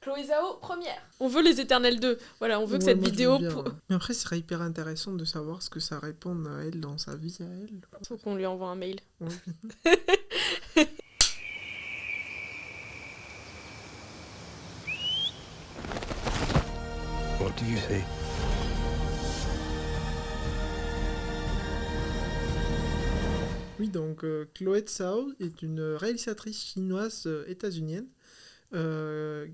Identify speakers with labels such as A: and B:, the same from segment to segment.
A: Chloé Zhao, première. On veut les Éternels 2. Voilà, on veut que
B: Ouais,
A: cette
B: moi, je
A: vidéo...
B: veux bien, ouais. Mais après, ce serait hyper intéressant de savoir ce que ça répond à elle dans sa vie à elle.
A: Faut qu'on lui envoie un mail.
B: Ouais.
C: What do you see?
B: Oui, donc Chloé Zhao est une réalisatrice chinoise états-unienne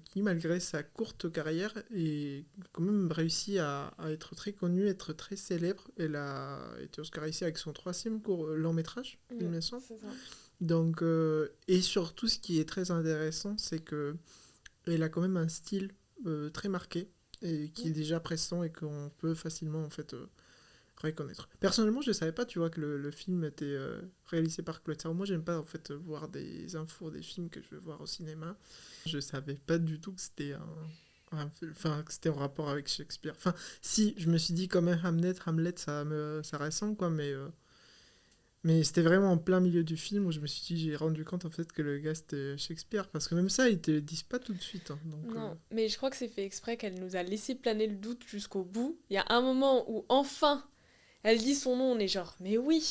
B: qui, malgré sa courte carrière, est quand même réussi à être très connue, être très célèbre. Elle a été oscarisée avec son troisième long métrage, il me semble.
A: C'est ça.
B: Donc, et surtout, ce qui est très intéressant, c'est que elle a quand même un style très marqué et qui est déjà pressant et qu'on peut facilement en fait reconnaître. Personnellement, je ne savais pas, tu vois, que le film était réalisé par Chloé Zhao. Moi, j'aime pas en fait voir des infos des films que je veux voir au cinéma. Je savais pas du tout que c'était que c'était en rapport avec Shakespeare. Enfin, si, je me suis dit quand même Hamlet, ça ressemble quoi, mais c'était vraiment en plein milieu du film où je me suis dit, j'ai rendu compte en fait que le gars c'était Shakespeare, parce que même ça, ils te le disent pas tout de suite. Hein, donc,
A: Non, mais je crois que c'est fait exprès qu'elle nous a laissé planer le doute jusqu'au bout. Il y a un moment où enfin elle dit son nom, on est genre mais oui.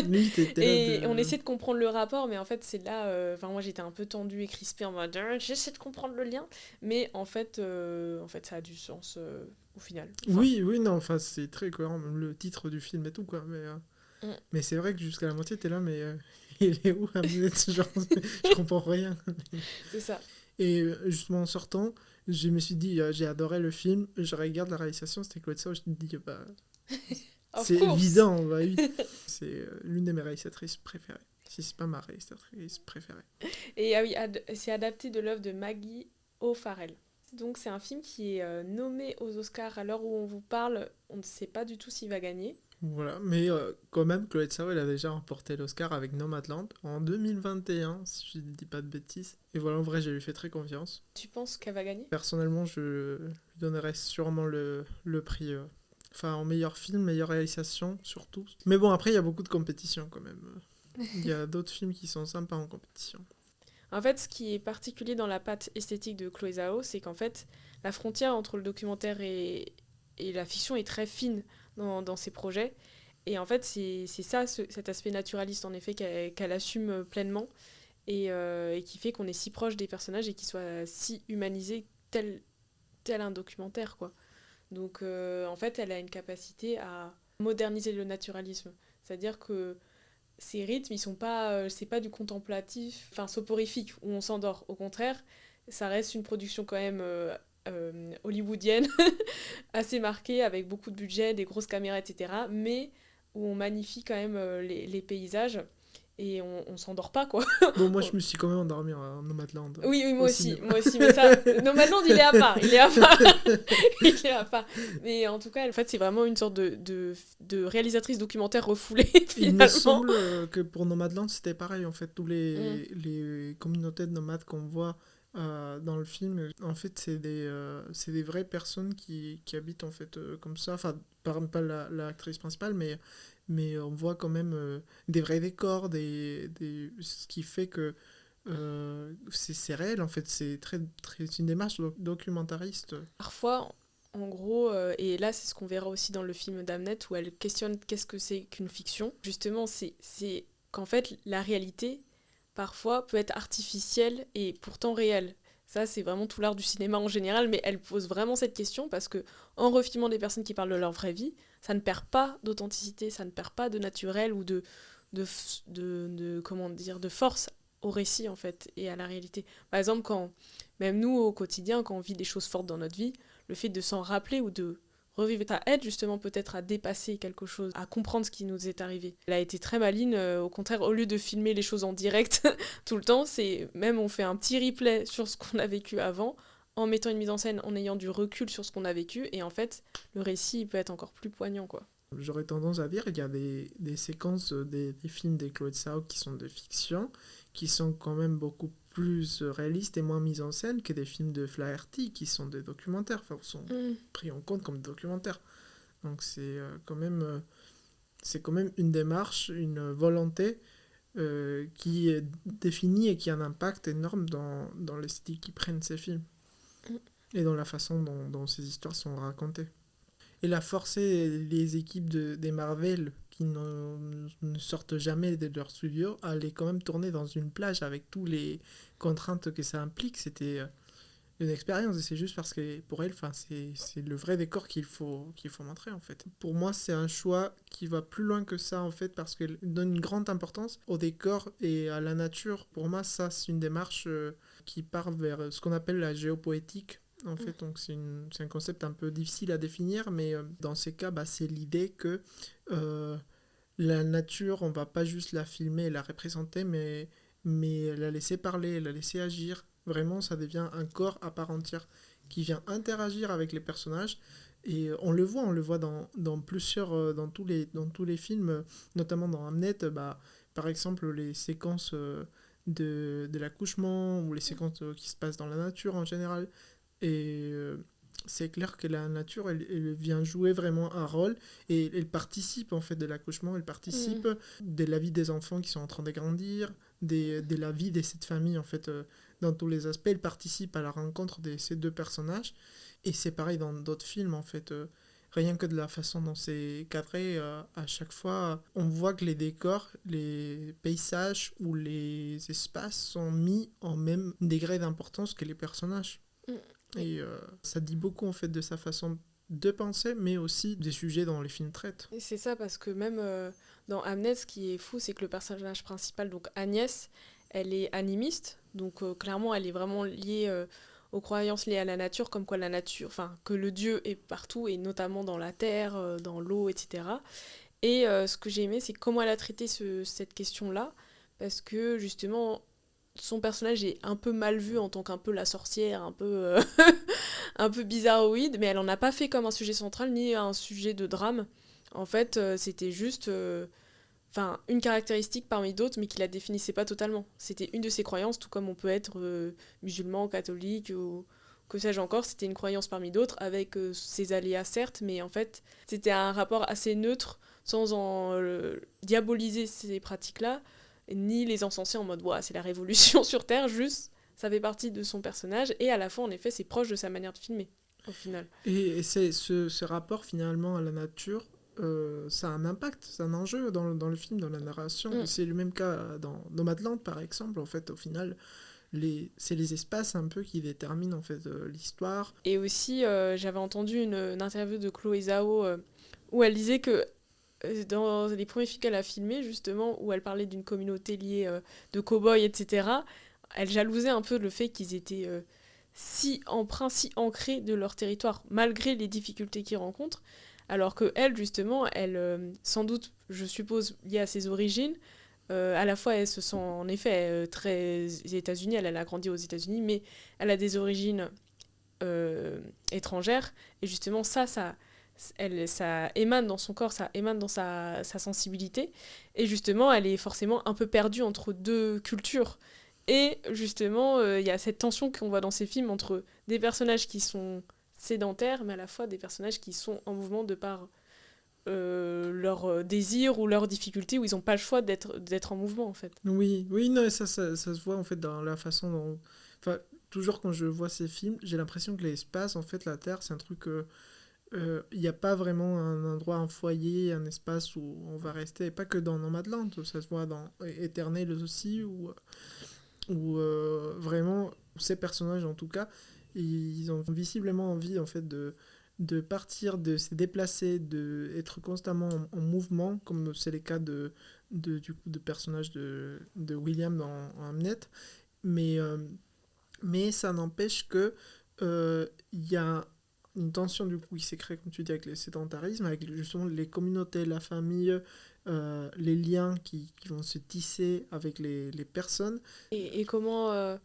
B: Oui, t'étais là
A: Et
B: de.
A: on essaie de comprendre le rapport, mais en fait c'est là, enfin moi j'étais un peu tendue et crispée en mode j'essaie de comprendre le lien, mais en fait ça a du sens au final. Enfin,
B: Oui, oui, non, enfin c'est très cohérent, même le titre du film et tout quoi.
A: Mm.
B: Mais c'est vrai que jusqu'à la moitié, t'es là, mais il est où Hamlet? Genre, je comprends rien.
A: c'est ça.
B: Et justement en sortant, je me suis dit, j'ai adoré le film, je regarde la réalisation, c'était Chloé Zhao, je me dis, bah,
A: Of
B: c'est
A: course.
B: évident, bah oui. C'est l'une de mes réalisatrices préférées. Si c'est pas ma réalisatrice préférée.
A: Et ah oui, c'est adapté de l'œuvre de Maggie O'Farrell. Donc c'est un film qui est nommé aux Oscars à l'heure où on vous parle. On ne sait pas du tout s'il va gagner.
B: Voilà, mais quand même, Chloé Zhao, elle a déjà remporté l'Oscar avec Nomadland en 2021, si je ne dis pas de bêtises. Et voilà, en vrai, j'ai lui fait très confiance.
A: Tu penses qu'elle va gagner?
B: Personnellement, je lui donnerais sûrement le prix. Enfin, en meilleur film, meilleure réalisation, surtout. Mais bon, après, il y a beaucoup de compétition quand même. Il y a d'autres films qui sont sympas en compétition.
A: En fait, ce qui est particulier dans la patte esthétique de Chloé Zhao, c'est qu'en fait, la frontière entre le documentaire et la fiction est très fine dans ses projets. Et en fait, c'est ça, cet aspect naturaliste, en effet, qu'elle assume pleinement et qui fait qu'on est si proche des personnages et qu'ils soient si humanisés, tel un documentaire, quoi. Donc, en fait, elle a une capacité à moderniser le naturalisme. C'est-à-dire que ces rythmes, ils sont pas, c'est pas du contemplatif, enfin soporifique, où on s'endort. Au contraire, ça reste une production quand même hollywoodienne, assez marquée, avec beaucoup de budget, des grosses caméras, etc. Mais où on magnifie quand même les paysages et on s'endort pas, quoi.
B: Bon, moi, je me suis quand même endormi en Nomadland.
A: Oui, oui,
B: Au cinéma.
A: moi aussi, mais ça, Nomadland, il est à part, il est à part, il est à part. Mais en tout cas, en fait, c'est vraiment une sorte de réalisatrice documentaire refoulée,
B: Il me
A: finalement.
B: semble que pour Nomadland, c'était pareil, en fait. Tous
A: Mm.
B: les communautés de nomades qu'on voit dans le film, en fait, c'est des vraies personnes qui habitent, en fait, comme ça. Enfin, pas l'actrice principale, mais on voit quand même des vrais décors, ce qui fait que c'est réel, en fait. C'est une démarche documentariste.
A: Parfois, en gros, et là c'est ce qu'on verra aussi dans le film d'Amnet, où elle questionne qu'est-ce que c'est qu'une fiction. Justement, c'est qu'en fait, la réalité, parfois, peut être artificielle et pourtant réelle. Ça, c'est vraiment tout l'art du cinéma en général, mais elle pose vraiment cette question parce que, en refilmant des personnes qui parlent de leur vraie vie, ça ne perd pas d'authenticité, ça ne perd pas de naturel ou comment dire, de force au récit, en fait, et à la réalité. Par exemple, même nous, au quotidien, quand on vit des choses fortes dans notre vie, le fait de s'en rappeler ou de revivre, ça aide justement peut-être à dépasser quelque chose, à comprendre ce qui nous est arrivé. Elle a été très maline, au contraire, au lieu de filmer les choses en direct tout le temps, c'est même on fait un petit replay sur ce qu'on a vécu avant, en mettant une mise en scène, en ayant du recul sur ce qu'on a vécu, et en fait, le récit il peut être encore plus poignant, quoi.
B: J'aurais tendance à dire qu'il y a des séquences des films des Chloé Zhao qui sont de fiction, qui sont quand même beaucoup plus réalistes et moins mises en scène que des films de Flaherty qui sont des documentaires, enfin, sont pris en compte comme documentaires. Donc c'est quand même une démarche, une volonté qui est définie et qui a un impact énorme dans l'esthétique qu'ils prennent ces films. et dans la façon dont ces histoires sont racontées. Et la forcer les équipes des Marvel qui ne sortent jamais de leur studio à aller quand même tourner dans une plage avec toutes les contraintes que ça implique, c'était une expérience. Et c'est juste parce que pour elle, c'est le vrai décor qu'il faut montrer en fait. Pour moi, c'est un choix qui va plus loin que ça en fait parce qu'elle donne une grande importance au décor et à la nature. Pour moi, ça, c'est une démarche qui part vers ce qu'on appelle la géopoétique en fait. Donc c'est un concept un peu difficile à définir, mais dans ces cas, c'est l'idée que euh, la nature, on va pas juste la filmer et la représenter, mais la laisser parler, la laisser agir. Vraiment, ça devient un corps à part entière qui vient interagir avec les personnages. Et on le voit dans plusieurs, dans tous les films, notamment dans Hamnet, par exemple les séquences de l'accouchement ou les séquences qui se passent dans la nature en général. Et c'est clair que la nature, elle vient jouer vraiment un rôle et elle participe en fait de l'accouchement, elle
A: Mm.
B: participe de la vie des enfants qui sont en train de grandir, de la vie de cette famille en fait, dans tous les aspects. Elle participe à la rencontre de ces deux personnages. Et c'est pareil dans d'autres films en fait. Rien que de la façon dont c'est cadré, à chaque fois, on voit que les décors, les paysages ou les espaces sont mis en même degré d'importance que les personnages.
A: Mm.
B: Et ça dit beaucoup en fait de sa façon de penser, mais aussi des sujets dont les films traitent.
A: Et c'est ça parce que même dans Hamnet, ce qui est fou, c'est que le personnage principal, donc Agnès, elle est animiste. Donc clairement, elle est vraiment liée aux croyances liées à la nature, comme quoi la nature, enfin que le Dieu est partout et notamment dans la terre, dans l'eau, etc. Et ce que j'ai aimé, c'est comment elle a traité cette question-là, parce que justement, son personnage est un peu mal vu en tant qu'un peu la sorcière, un peu, un peu bizarroïde, mais elle en a pas fait comme un sujet central ni un sujet de drame. En fait, c'était juste une caractéristique parmi d'autres, mais qui la définissait pas totalement. C'était une de ses croyances, tout comme on peut être musulman, catholique ou que sais-je encore. C'était une croyance parmi d'autres, avec ses aléas certes, mais en fait, c'était un rapport assez neutre, sans en diaboliser ces pratiques-là, ni les encenser en mode ouais, c'est la révolution sur Terre, juste ça fait partie de son personnage, et à la fois, en effet, c'est proche de sa manière de filmer, au final.
B: Et c'est ce rapport finalement à la nature, ça a un impact, c'est un enjeu dans le film, dans la narration.
A: Mm.
B: C'est le même cas dans Nomadland par exemple. En fait, au final, c'est les espaces un peu qui déterminent en fait l'histoire.
A: Et aussi, j'avais entendu une interview de Chloé Zhao où elle disait que dans les premiers films qu'elle a filmés, justement, où elle parlait d'une communauté liée de cow-boys, etc., elle jalousait un peu le fait qu'ils étaient si emprunts, si ancrés de leur territoire, malgré les difficultés qu'ils rencontrent. Alors que elle, justement, elle, sans doute, je suppose, liée à ses origines, à la fois, elle se sent en effet très États-Unis, elle a grandi aux États-Unis, mais elle a des origines étrangères. Et justement, ça émane dans son corps, ça émane dans sa sensibilité. Et justement, elle est forcément un peu perdue entre deux cultures. Et justement, il y a cette tension qu'on voit dans ces films entre des personnages qui sont sédentaires, mais à la fois des personnages qui sont en mouvement de par leur désir ou leurs difficultés, où ils n'ont pas le choix d'être en mouvement, en fait.
B: Oui, oui, non, ça se voit en fait dans la façon dont. Enfin, toujours quand je vois ces films, j'ai l'impression que l'espace, en fait, la Terre, c'est un truc. Il n'y a pas vraiment un endroit, un foyer, un espace où on va rester. Et pas que dans Nomadland, ça se voit dans Eternals aussi, où vraiment, ces personnages en tout cas, ils ont visiblement envie en fait de partir, de se déplacer, d'être constamment en mouvement, comme c'est le cas du coup, de personnage de William dans Hamnet. Mais, euh, mais ça n'empêche que il y a une tension du coup qui s'est créée, comme tu dis, avec le sédentarisme, avec justement les communautés, la famille, les liens qui vont se tisser avec les personnes.
A: Et comment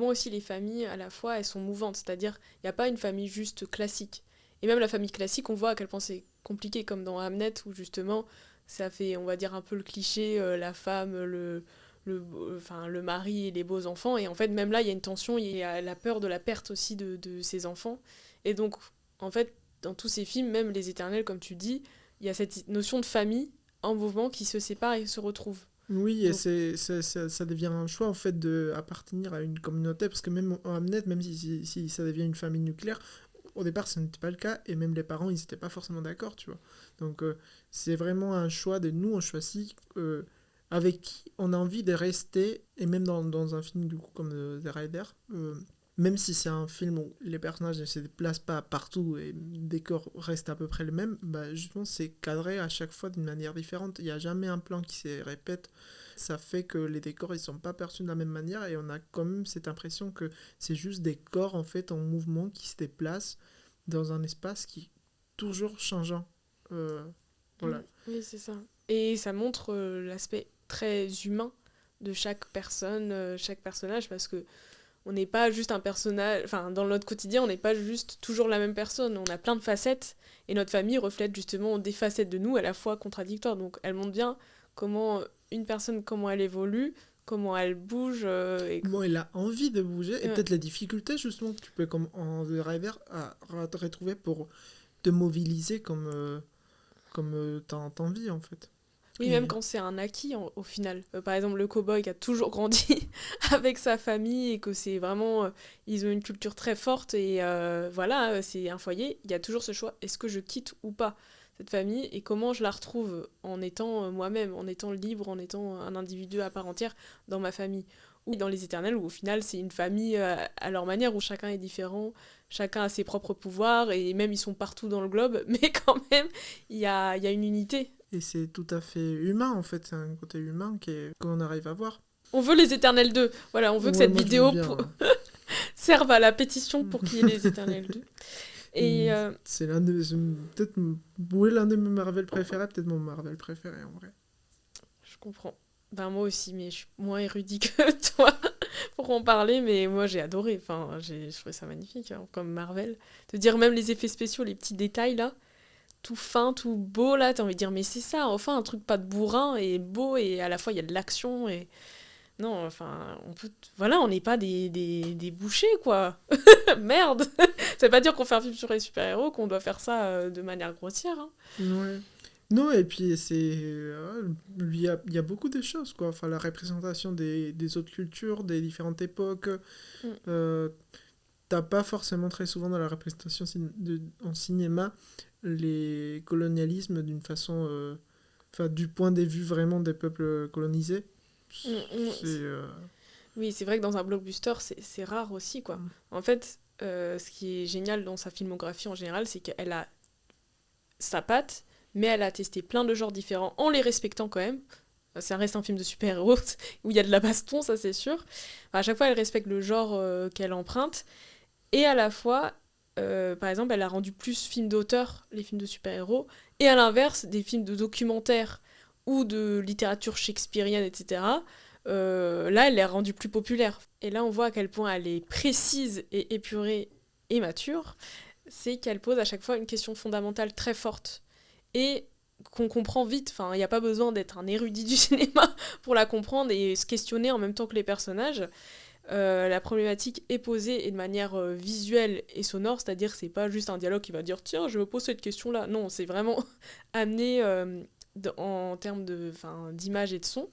A: aussi les familles, à la fois, elles sont mouvantes. C'est-à-dire, il n'y a pas une famille juste classique. Et même la famille classique, on voit à quel point c'est compliqué, comme dans Hamnet, où justement, ça fait, on va dire, un peu le cliché, la femme, le mari et les beaux enfants. Et en fait, même là, il y a une tension, il y a la peur de la perte aussi de ses enfants. Et donc, en fait, dans tous ces films, même Les Éternels, comme tu dis, il y a cette notion de famille en mouvement qui se sépare et se retrouve.
B: Oui, et
A: Donc,
B: ça devient un choix en fait de appartenir à une communauté, parce que même en Hamnet, même si ça devient une famille nucléaire, au départ ce n'était pas le cas, et même les parents ils n'étaient pas forcément d'accord, tu vois. Donc c'est vraiment un choix de nous, on choisit avec qui on a envie de rester, et même dans un film du coup comme The Rider, même si c'est un film où les personnages ne se déplacent pas partout et le décor reste à peu près le même, bah justement c'est cadré à chaque fois d'une manière différente. Il n'y a jamais un plan qui se répète. Ça fait que les décors ils sont pas perçus de la même manière et on a quand même cette impression que c'est juste des corps en fait en mouvement qui se déplacent dans un espace qui est toujours changeant. Euh, voilà.
A: oui, c'est ça. Et ça montre l'aspect très humain de chaque personne, chaque personnage, parce que on n'est pas juste un personnage, enfin dans notre quotidien on n'est pas juste toujours la même personne, on a plein de facettes et notre famille reflète justement des facettes de nous à la fois contradictoires, donc elle montre bien comment une personne, comment elle évolue, comment elle bouge
B: Bon, il a envie de bouger et
A: ouais.
B: peut-être les difficultés justement que tu peux comme en The Rider à te retrouver pour te mobiliser comme t'as envie en fait.
A: Oui, même
B: Et
A: quand c'est un acquis au final. Par exemple, le cow-boy qui a toujours grandi avec sa famille et que c'est vraiment. Ils ont une culture très forte et voilà, c'est un foyer. Il y a toujours ce choix est-ce que je quitte ou pas cette famille et comment je la retrouve en étant moi-même, en étant libre, en étant un individu à part entière dans ma famille. Ou dans Les Éternels où au final c'est une famille à leur manière où chacun est différent, chacun a ses propres pouvoirs et même ils sont partout dans le globe, mais quand même il y a une unité.
B: Et c'est tout à fait humain en fait, c'est un côté humain qu'on arrive à voir.
A: On veut les Éternels 2. Voilà, on veut que
B: Ouais,
A: cette
B: moi je veux
A: vidéo
B: bien. Hein.
A: serve à la pétition pour qu'il y ait les Éternels 2. Et
B: C'est peut-être oui, l'un de mes Marvel préférés, peut-être mon Marvel préféré en vrai.
A: je comprends. Ben moi aussi, mais je suis moins érudit que toi pour en parler, mais moi j'ai adoré. Enfin, je trouvais ça magnifique, hein, comme Marvel. De dire même les effets spéciaux, les petits détails là, tout fin, tout beau là, t'as envie de dire mais c'est ça, enfin un truc pas de bourrin et beau et à la fois il y a de l'action et non, enfin on peut, voilà, on n'est pas des bouchers quoi. Merde. Ça veut pas dire qu'on fait un film sur les super-héros, qu'on doit faire ça de manière grossière. Hein.
B: Ouais. Non, et puis il y a beaucoup de choses, quoi. Enfin, la représentation des autres cultures, des différentes époques.
A: Mm,
B: Euh, T'as pas forcément très souvent dans la représentation en cinéma les colonialismes d'une façon. Enfin, du point de vue vraiment des peuples colonisés.
A: mm, mm.
B: C'est.
A: Oui, c'est vrai que dans un blockbuster, c'est rare aussi, quoi. En fait, ce qui est génial dans sa filmographie en général, c'est qu'elle a sa patte, mais elle a testé plein de genres différents en les respectant quand même. Ça reste un film de super-héros où il y a de la baston, ça c'est sûr. Enfin, à chaque fois, elle respecte le genre qu'elle emprunte. Et à la fois, par exemple, elle a rendu plus films d'auteur, les films de super-héros, et à l'inverse, des films de documentaire ou de littérature shakespearienne, etc. Là, elle les a rendus plus populaires. Et là, on voit à quel point elle est précise et épurée et mature. C'est qu'elle pose à chaque fois une question fondamentale très forte. Et qu'on comprend vite. Enfin, il n'y a pas besoin d'être un érudit du cinéma pour la comprendre et se questionner en même temps que les personnages. La problématique est posée et de manière visuelle et sonore, c'est-à-dire que c'est pas juste un dialogue qui va dire tiens, je me pose cette question-là. Non, c'est vraiment amené en termes d'image et de son.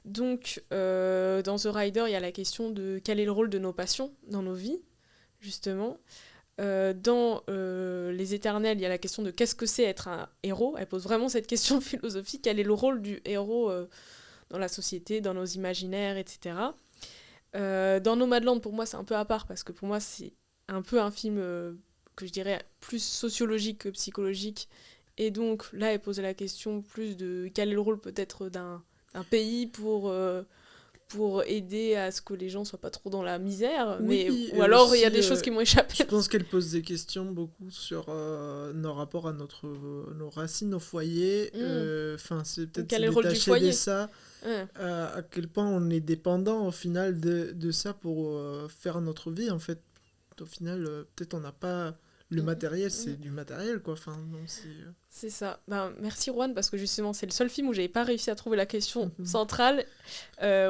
A: Donc, dans The Rider, il y a la question de quel est le rôle de nos passions dans nos vies, justement. Dans Les Éternels, il y a la question de qu'est-ce que c'est être un héros. Elle pose vraiment cette question philosophique. Quel est le rôle du héros dans la société, dans nos imaginaires, etc. Dans Nomadland, pour moi, c'est un peu à part parce que pour moi, c'est un peu un film que je dirais plus sociologique que psychologique. Et donc, là, elle pose la question plus de quel est le rôle peut-être d'un pays pour aider à ce que les gens soient pas trop dans la misère. Mais,
B: Oui,
A: ou
B: et
A: alors, il y a
B: aussi,
A: des choses qui m'ont
B: je
A: échappé.
B: pense qu'elle pose des questions beaucoup sur nos rapports à nos racines, nos foyers.
A: Hmm.
B: Enfin, c'est peut-être se
A: Quel est le rôle du
B: détacher de
A: foyer?
B: ça,
A: Ouais.
B: à quel point on est dépendant au final de ça pour faire notre vie. En fait, au final, peut-être on n'a pas le
A: Mm,
B: matériel,
A: mm.
B: c'est du matériel, quoi. Enfin, non, c'est.
A: C'est ça. Ben, merci Juan, parce que justement, c'est le seul film où j'avais pas réussi à trouver la question centrale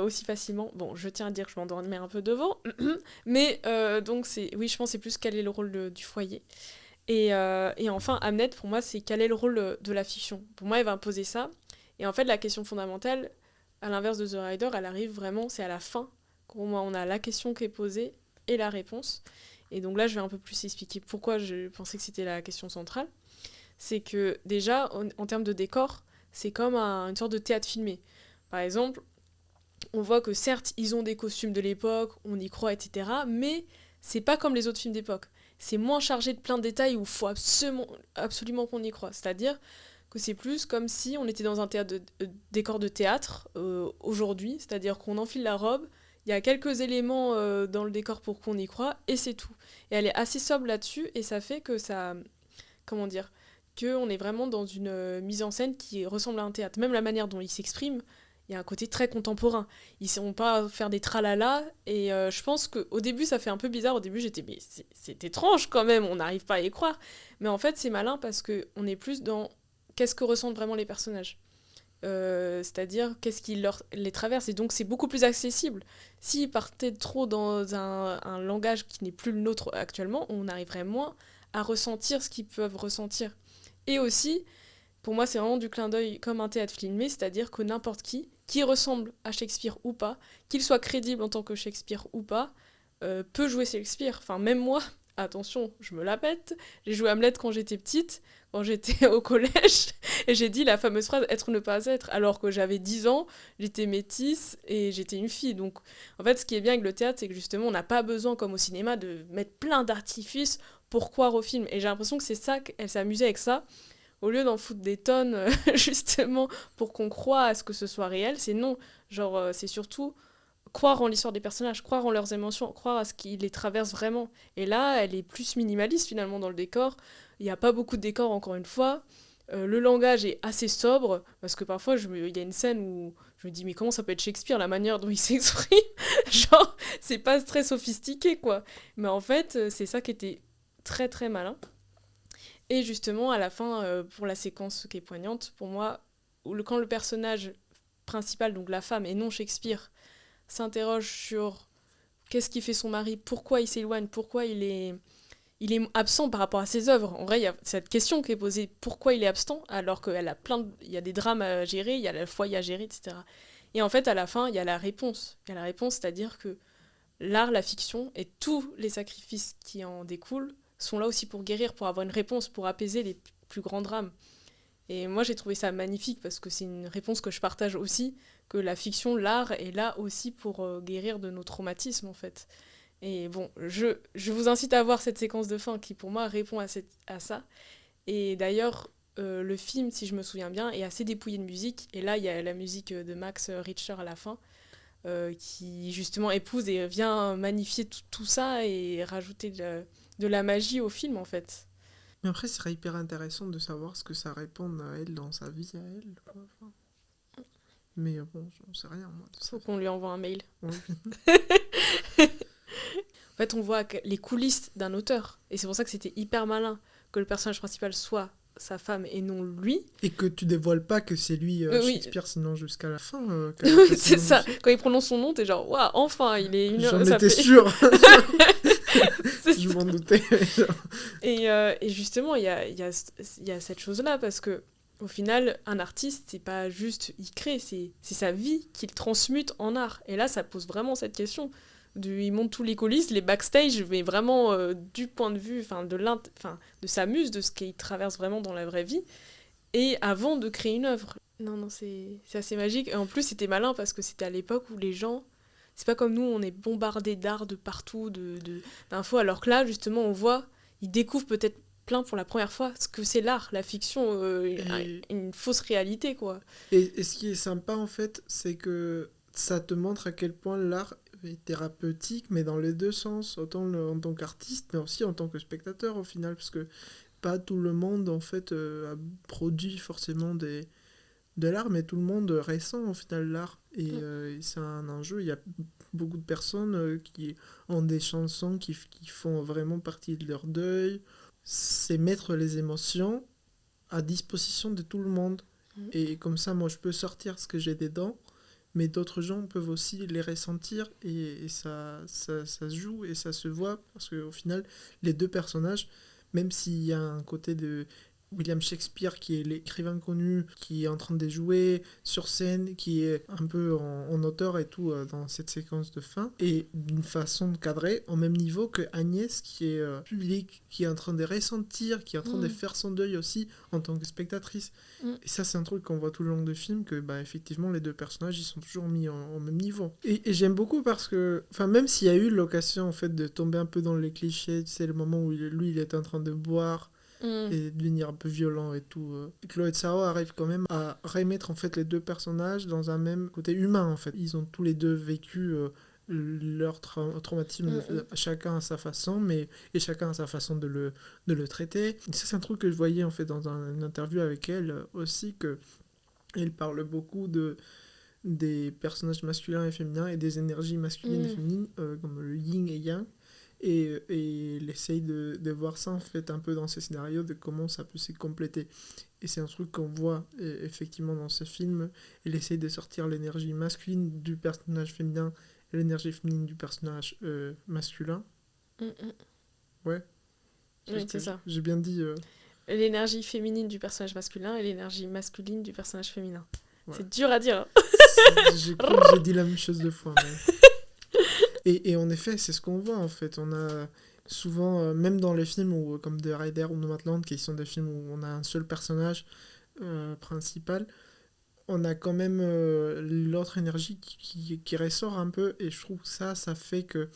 A: aussi facilement. Bon, je tiens à dire que je m'endormais un peu devant. Mais donc, oui, je pense que c'est plus quel est le rôle du foyer. Et enfin, Hamnet, pour moi, c'est quel est le rôle de la fiction. Pour moi, elle va imposer ça. Et en fait, la question fondamentale, à l'inverse de The Rider, elle arrive vraiment, c'est à la fin, quand on a la question qui est posée et la réponse. Et donc là, je vais un peu plus expliquer pourquoi je pensais que c'était la question centrale. C'est que déjà, en termes de décor, c'est comme une sorte de théâtre filmé. Par exemple, on voit que certes, ils ont des costumes de l'époque, on y croit, etc. Mais c'est pas comme les autres films d'époque. C'est moins chargé de plein de détails où il faut absolument qu'on y croit. C'est-à-dire que c'est plus comme si on était dans un décor de théâtre aujourd'hui. C'est-à-dire qu'on enfile la robe, il y a quelques éléments dans le décor pour qu'on y croit, et c'est tout. Et elle est assez sobre là-dessus, et ça fait que ça... Comment dire, qu'on est vraiment dans une mise en scène qui ressemble à un théâtre. Même la manière dont ils s'expriment, il y a un côté très contemporain. Ils ne sont pas à faire des tralala, et je pense qu'au début, ça fait un peu bizarre. Au début, j'étais, mais c'est étrange quand même, on n'arrive pas à y croire. Mais en fait, c'est malin parce qu'on est plus dans qu'est-ce que ressentent vraiment les personnages. C'est-à-dire qu'est-ce qui les traverse, et donc c'est beaucoup plus accessible. S'ils partaient trop dans un langage qui n'est plus le nôtre actuellement, on arriverait moins à ressentir ce qu'ils peuvent ressentir. Et aussi, pour moi, c'est vraiment du clin d'œil comme un théâtre filmé, c'est-à-dire que n'importe qui ressemble à Shakespeare ou pas, qu'il soit crédible en tant que Shakespeare ou pas, peut jouer Shakespeare. Enfin, même moi, attention, je me la pète, j'ai joué Hamlet quand j'étais petite, quand j'étais au collège, et j'ai dit la fameuse phrase être ou ne pas être, alors que j'avais 10 ans, j'étais métisse et j'étais une fille. Donc, en fait, ce qui est bien avec le théâtre, c'est que justement, on n'a pas besoin, comme au cinéma, de mettre plein d'artifices pour croire au film. Et j'ai l'impression que c'est ça qu'elle s'amusait avec ça, au lieu d'en foutre des tonnes, justement, pour qu'on croie à ce que ce soit réel, c'est non. Genre, c'est surtout croire en l'histoire des personnages, croire en leurs émotions, croire à ce qui les traverse vraiment. Et là, elle est plus minimaliste, finalement, dans le décor. Il n'y a pas beaucoup de décors, encore une fois. Le langage est assez sobre, parce que parfois, il y a une scène où je me dis, mais comment ça peut être Shakespeare, la manière dont il s'exprime. Genre, c'est pas très sophistiqué, quoi. Mais en fait, c'est ça qui était très, très malin. Et justement, à la fin, pour la séquence qui est poignante, pour moi, quand le personnage principal, donc la femme, et non Shakespeare, s'interroge sur qu'est-ce qui fait son mari, pourquoi il s'éloigne, pourquoi il est absent par rapport à ses œuvres. En vrai, il y a cette question qui est posée, pourquoi il est absent, alors qu'il a il y a des drames à gérer, il y a le foyer à gérer, etc. Et en fait, à la fin, il y a la réponse. Il y a la réponse, c'est-à-dire que l'art, la fiction et tous les sacrifices qui en découlent sont là aussi pour guérir, pour avoir une réponse, pour apaiser les plus grands drames. Et moi, j'ai trouvé ça magnifique parce que c'est une réponse que je partage aussi, que la fiction, l'art est là aussi pour guérir de nos traumatismes, en fait. Et bon, je vous incite à voir cette séquence de fin qui, pour moi, répond à ça. Et d'ailleurs, le film, si je me souviens bien, est assez dépouillé de musique. Et là, il y a la musique de Max Richter à la fin, qui justement épouse et vient magnifier tout ça et rajouter de la magie au film, en fait.
B: Mais après, ce serait hyper intéressant de savoir ce que ça répond à elle dans sa vie à elle, quoi. Enfin, mais bon, j'en sais rien, moi, de ça.
A: Faut qu'on lui envoie un mail.
B: Ouais.
A: En fait, on voit les coulisses d'un auteur. Et c'est pour ça que c'était hyper malin que le personnage principal soit sa femme et non lui.
B: Et que tu dévoiles pas que c'est lui,
A: Oui,
B: Shakespeare, sinon jusqu'à la fin.
A: c'est ça. Quand il prononce son nom, t'es genre, waouh, enfin, il est une heure.
B: J'en
A: Ça
B: étais
A: fait...
B: sûr.
A: C'est
B: Je
A: ça.
B: m'en doutais.
A: Et justement, il y a cette chose-là, parce que au final, un artiste, c'est pas juste il crée, c'est sa vie qu'il transmute en art. Et là, ça pose vraiment cette question. Il monte tous les coulisses, les backstage, mais vraiment du point de vue de sa muse, de ce qu'il traverse vraiment dans la vraie vie, et avant de créer une œuvre. Non, non, c'est assez magique. Et en plus, c'était malin parce que c'était à l'époque où les gens... C'est pas comme nous, on est bombardé d'art de partout, d'infos, alors que là, justement, on voit, ils découvrent peut-être plein pour la première fois ce que c'est l'art, la fiction, une fausse réalité, quoi.
B: Et ce qui est sympa, en fait, c'est que ça te montre à quel point l'art est thérapeutique, mais dans les deux sens, autant en tant qu'artiste, mais aussi en tant que spectateur, au final, parce que pas tout le monde, en fait, a produit forcément de l'art, mais tout le monde ressent, au final, l'art. Et c'est un enjeu. Il y a beaucoup de personnes qui ont des chansons qui font vraiment partie de leur deuil. C'est mettre les émotions à disposition de tout le monde.
A: Mm.
B: Et comme ça, moi, je peux sortir ce que j'ai dedans, mais d'autres gens peuvent aussi les ressentir, et ça se joue et ça se voit, parce qu'au final, les deux personnages, même s'il y a un côté de William Shakespeare, qui est l'écrivain connu, qui est en train de jouer sur scène, qui est un peu en auteur et tout dans cette séquence de fin, et d'une façon cadrée, au même niveau que Agnès, qui est publique, qui est en train de ressentir, qui est en train de faire son deuil aussi en tant que spectatrice. Et ça, c'est un truc qu'on voit tout le long du film, que bah, effectivement, les deux personnages, ils sont toujours mis au même niveau. Et j'aime beaucoup parce que, même s'il y a eu l'occasion en fait, de tomber un peu dans les clichés, tu sais, le moment où lui, il est en train de boire, et devenir un peu violent et tout. Chloé Zhao arrive quand même à remettre en fait les deux personnages dans un même côté humain en fait. Ils ont tous les deux vécu leur traumatisme, chacun à sa façon, et chacun à sa façon de le traiter. Et ça, c'est un truc que je voyais en fait dans une interview avec elle aussi, que elle parle beaucoup des personnages masculins et féminins et des énergies masculines et féminines, comme le yin et yang. Et il essaye de voir ça en fait un peu dans ces scénarios, de comment ça peut se compléter. Et c'est un truc qu'on voit effectivement dans ce film. Il essaye de sortir l'énergie masculine du personnage féminin et l'énergie féminine du personnage masculin. Ouais.
A: Oui, c'est ça.
B: J'ai bien dit.
A: L'énergie féminine du personnage masculin et l'énergie masculine du personnage féminin. Ouais. C'est dur à dire.
B: J'ai cru que j'ai dit la même chose deux fois. Mais... Et en effet, c'est ce qu'on voit en fait. On a souvent, même dans les films comme The Rider ou Nomadland, qui sont des films où on a un seul personnage principal, on a quand même l'autre énergie qui ressort un peu. Et je trouve que ça fait que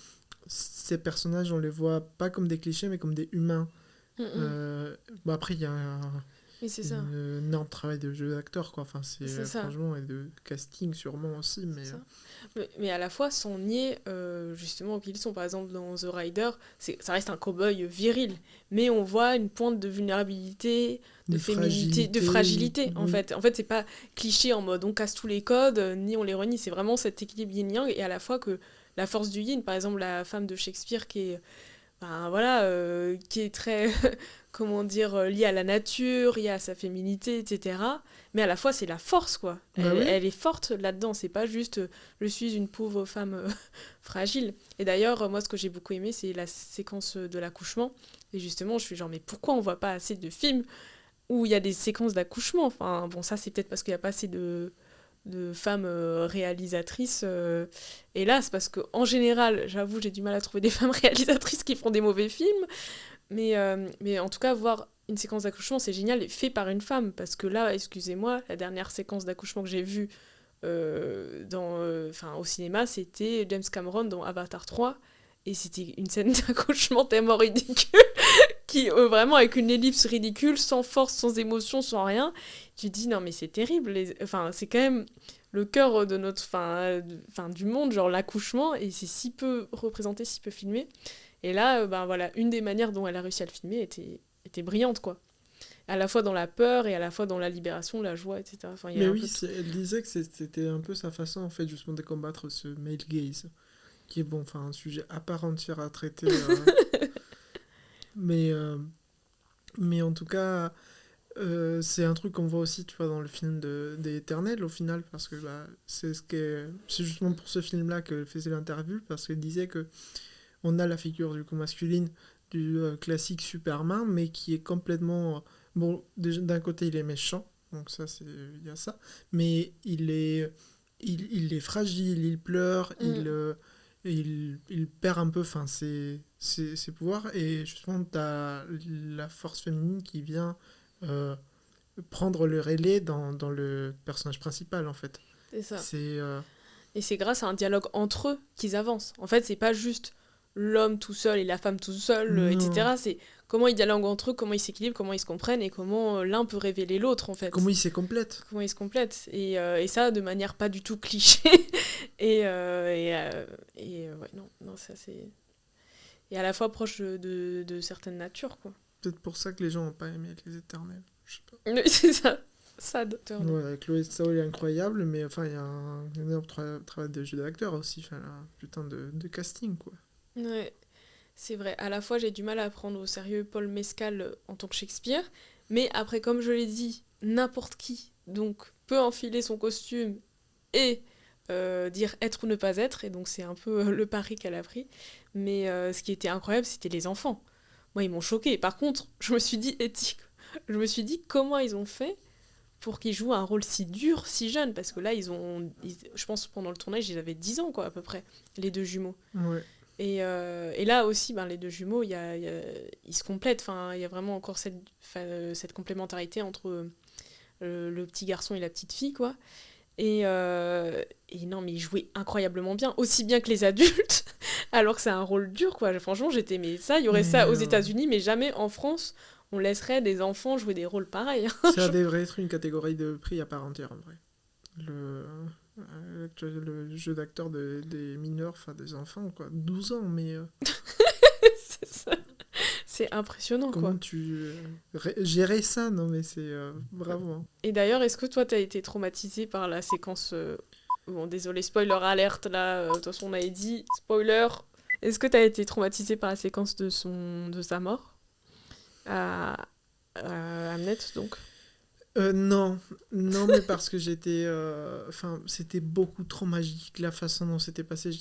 B: ces personnages, on les voit pas comme des clichés, mais comme des humains. Bon, après, il y a un énorme travail de jeu d'acteur, quoi. Enfin, c'est franchement, et de casting sûrement aussi,
A: mais à la fois sans nier justement qu'ils sont, par exemple dans The Rider, ça reste un cow-boy viril, mais on voit une pointe de vulnérabilité, de féminité, de fragilité. En fait c'est pas cliché en mode on casse tous les codes ni on les renie, c'est vraiment cet équilibre yin-yang, et à la fois que la force du yin, par exemple la femme de Shakespeare qui est qui est très comment dire, liée à la nature, liée à sa féminité, etc. Mais à la fois, c'est la force, quoi. Elle est forte là-dedans. C'est pas juste je suis une pauvre femme fragile. Et d'ailleurs, moi, ce que j'ai beaucoup aimé, c'est la séquence de l'accouchement. Et justement, je suis genre, mais pourquoi on voit pas assez de films où il y a des séquences d'accouchement? Enfin, bon, ça, c'est peut-être parce qu'il n'y a pas assez de femmes réalisatrices. Et là, c'est parce qu'en général, j'avoue, j'ai du mal à trouver des femmes réalisatrices qui font des mauvais films. Mais en tout cas, voir une séquence d'accouchement, c'est génial, et fait par une femme. Parce que là, excusez-moi, la dernière séquence d'accouchement que j'ai vue au cinéma, c'était James Cameron dans Avatar 3. Et c'était une scène d'accouchement tellement ridicule, qui vraiment avec une ellipse ridicule, sans force, sans émotion, sans rien. Tu te dis, non mais c'est terrible. C'est quand même le cœur de notre du monde, genre l'accouchement, et c'est si peu représenté, si peu filmé. Et là, une des manières dont elle a réussi à le filmer était brillante, quoi. À la fois dans la peur et à la fois dans la libération, la joie, etc.
B: Mais oui, elle disait que c'était un peu sa façon, en fait, justement, de combattre ce male gaze, qui est un sujet à part entière à traiter. Mais en tout cas, c'est un truc qu'on voit aussi, tu vois, dans le film des Éternels, au final, parce que c'est justement pour ce film-là qu'elle faisait l'interview, parce qu'elle disait que on a la figure du coup masculine du classique Superman, mais qui est complètement... Bon, d'un côté, il est méchant, donc ça, il y a ça, mais il est fragile, il pleure, il perd un peu ses pouvoirs, et justement, t'as la force féminine qui vient prendre le relais dans le personnage principal, en fait.
A: C'est ça. Et c'est grâce à un dialogue entre eux qu'ils avancent. En fait, c'est pas juste l'homme tout seul et la femme tout seul, etc. C'est comment ils dialoguent entre eux, comment ils s'équilibrent, comment ils se comprennent, et comment l'un peut révéler l'autre, en fait.
B: Comment ils se complètent.
A: Et ça de manière pas du tout cliché. Et ça c'est... Et à la fois proche de certaines natures, quoi.
B: Peut-être pour ça que les gens n'ont pas aimé Les Éternels, je sais pas.
A: Oui, c'est ça.
B: Ouais, Chloé Zhao est incroyable, mais il y a un énorme travail de jeu d'acteur aussi, un putain de casting, quoi.
A: Ouais, c'est vrai. À la fois, j'ai du mal à prendre au sérieux Paul Mescal en tant que Shakespeare, mais après, comme je l'ai dit, n'importe qui donc peut enfiler son costume et dire être ou ne pas être, et donc c'est un peu le pari qu'elle a pris. Mais ce qui était incroyable, c'était les enfants. Moi, ils m'ont choquée. Par contre, je me suis dit, éthique, je me suis dit comment ils ont fait pour qu'ils jouent un rôle si dur, si jeune. Parce que là, je pense pendant le tournage, ils avaient 10 ans, quoi, à peu près, les deux jumeaux.
B: Ouais.
A: Et là aussi, les deux jumeaux, ils se complètent. Enfin, il y a vraiment encore cette complémentarité entre le petit garçon et la petite fille, quoi. Et non, mais ils jouaient incroyablement bien, aussi bien que les adultes, alors que c'est un rôle dur, quoi. Franchement, mais ça, il y aurait ça aux États-Unis, mais jamais en France, on laisserait des enfants jouer des rôles pareils.
B: Ça devrait être une catégorie de prix à part entière, en vrai. Le jeu d'acteur des mineurs, enfin des enfants, quoi. 12 ans, mais...
A: C'est ça. C'est impressionnant,
B: comment
A: quoi.
B: tu gérer ça, non, mais c'est bravo. Hein.
A: Et d'ailleurs, est-ce que toi, t'as été traumatisé par la séquence... Bon, désolé, spoiler alerte, là, de toute façon, on avait dit, spoiler. Est-ce que t'as été traumatisé par la séquence de sa mort à Hamnet, donc?
B: Non, mais parce que j'étais... Enfin, c'était beaucoup trop magique, la façon dont c'était passé.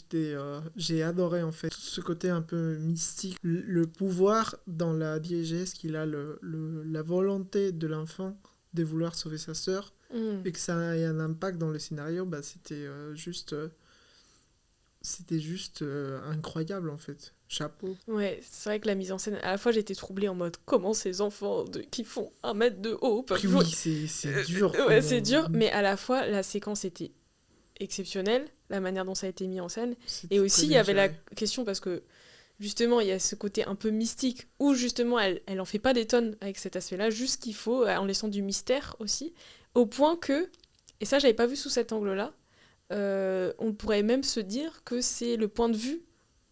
B: J'ai adoré, en fait, ce côté un peu mystique. Le pouvoir dans la diégèse qu'il a, la volonté de l'enfant de vouloir sauver sa sœur, et que ça ait un impact dans le scénario, c'était juste... C'était juste incroyable, en fait. Chapeau.
A: Ouais, c'est vrai que la mise en scène, à la fois j'étais troublée en mode comment ces enfants qui font 1 mètre de haut peuvent jouer.
B: Oui, c'est dur.
A: Ouais, c'est dur, mais à la fois la séquence était exceptionnelle, la manière dont ça a été mis en scène. Et aussi il y avait la question, parce que justement il y a ce côté un peu mystique, où justement elle en fait pas des tonnes avec cet aspect-là, juste ce qu'il faut, en laissant du mystère aussi, au point que, et ça j'avais pas vu sous cet angle-là, on pourrait même se dire que c'est le point de vue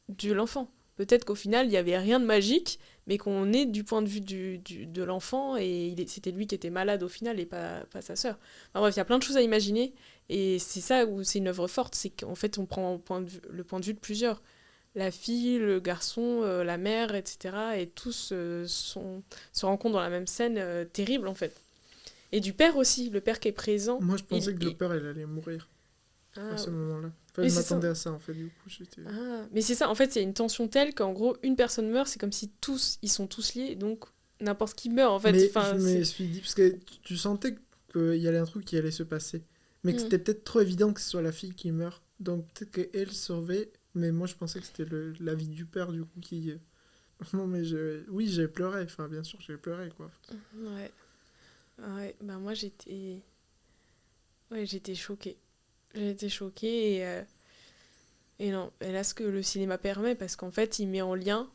A: de l'enfant. Peut-être qu'au final, il n'y avait rien de magique, mais qu'on est du point de vue de l'enfant, et c'était lui qui était malade au final, et pas sa sœur. Enfin bref, il y a plein de choses à imaginer, et c'est ça où c'est une œuvre forte, c'est qu'en fait, on prend le point de vue de plusieurs. La fille, le garçon, la mère, etc. Et tous se rencontrent dans la même scène terrible, en fait. Et du père aussi, le père qui est présent.
B: Moi, je pensais que le père, elle allait mourir à ce moment-là. Enfin, je m'attendais à ça, en fait, du coup.
A: Mais c'est ça, en fait, c'est une tension telle qu'en gros, une personne meurt, c'est comme si ils sont tous liés, donc n'importe qui meurt, en fait.
B: Mais je me suis dit, parce que tu sentais qu'il y avait un truc qui allait se passer, mais que c'était peut-être trop évident que ce soit la fille qui meurt. Donc peut-être qu'elle survit, mais moi je pensais que c'était la vie du père, du coup, qui... Non, mais oui, j'ai pleuré, enfin, bien sûr, j'ai pleuré, quoi.
A: Ouais, moi j'étais... Ouais, j'étais choquée. J'étais choquée, et non, et là, ce que le cinéma permet, parce qu'en fait, il met en lien...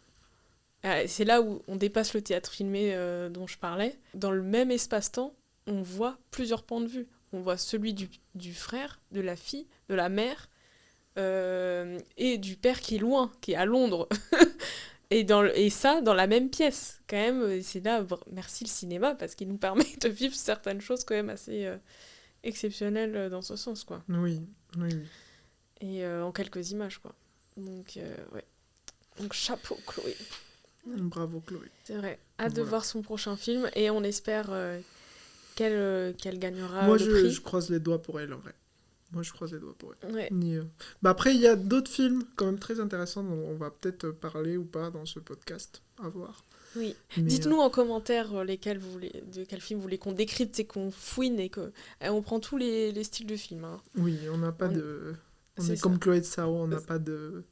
A: C'est là où on dépasse le théâtre filmé dont je parlais. Dans le même espace-temps, on voit plusieurs points de vue. On voit celui du frère, de la fille, de la mère, et du père qui est loin, qui est à Londres. et ça, dans la même pièce. Quand même, c'est là, merci le cinéma, parce qu'il nous permet de vivre certaines choses quand même assez exceptionnelles dans ce sens, quoi.
B: Oui.
A: Et en quelques images, quoi. Donc, ouais. Donc, chapeau, Chloé.
B: Bravo, Chloé.
A: C'est vrai. Hâte de voir son prochain film, et on espère qu'elle gagnera
B: le
A: prix.
B: Je croise les doigts pour elle, en vrai. Moi, je croise les doigts pour elle.
A: Ouais.
B: Après, il y a d'autres films quand même très intéressants dont on va peut-être parler ou pas dans ce podcast. À voir.
A: Oui. Dites-nous en commentaire de quel film vous voulez qu'on décrypte, c'est qu'on fouine et on prend tous les styles de films. Hein.
B: Oui, on n'a pas de... On est comme Chloé de Sao, on n'a pas de...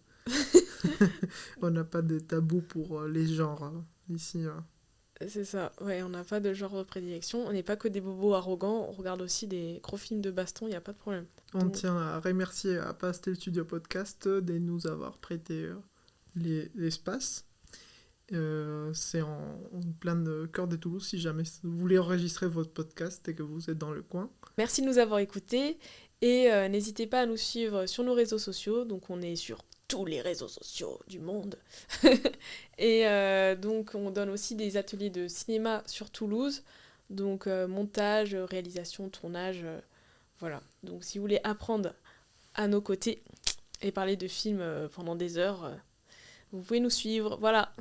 B: on n'a pas de tabou pour les genres ici.
A: C'est ça, ouais, on n'a pas de genre de prédilection. On n'est pas que des bobos arrogants, on regarde aussi des gros films de baston, il n'y a pas de problème.
B: On tient à remercier à Pastel Studio Podcast de nous avoir prêté l'espace. C'est en plein de cœur de Toulouse, si jamais vous voulez enregistrer votre podcast et que vous êtes dans le coin.
A: Merci de nous avoir écoutés, et n'hésitez pas à nous suivre sur nos réseaux sociaux. Donc on est sur tous les réseaux sociaux du monde. Et donc on donne aussi des ateliers de cinéma sur Toulouse, donc montage, réalisation, tournage, voilà. Donc si vous voulez apprendre à nos côtés et parler de films pendant des heures, vous pouvez nous suivre, voilà.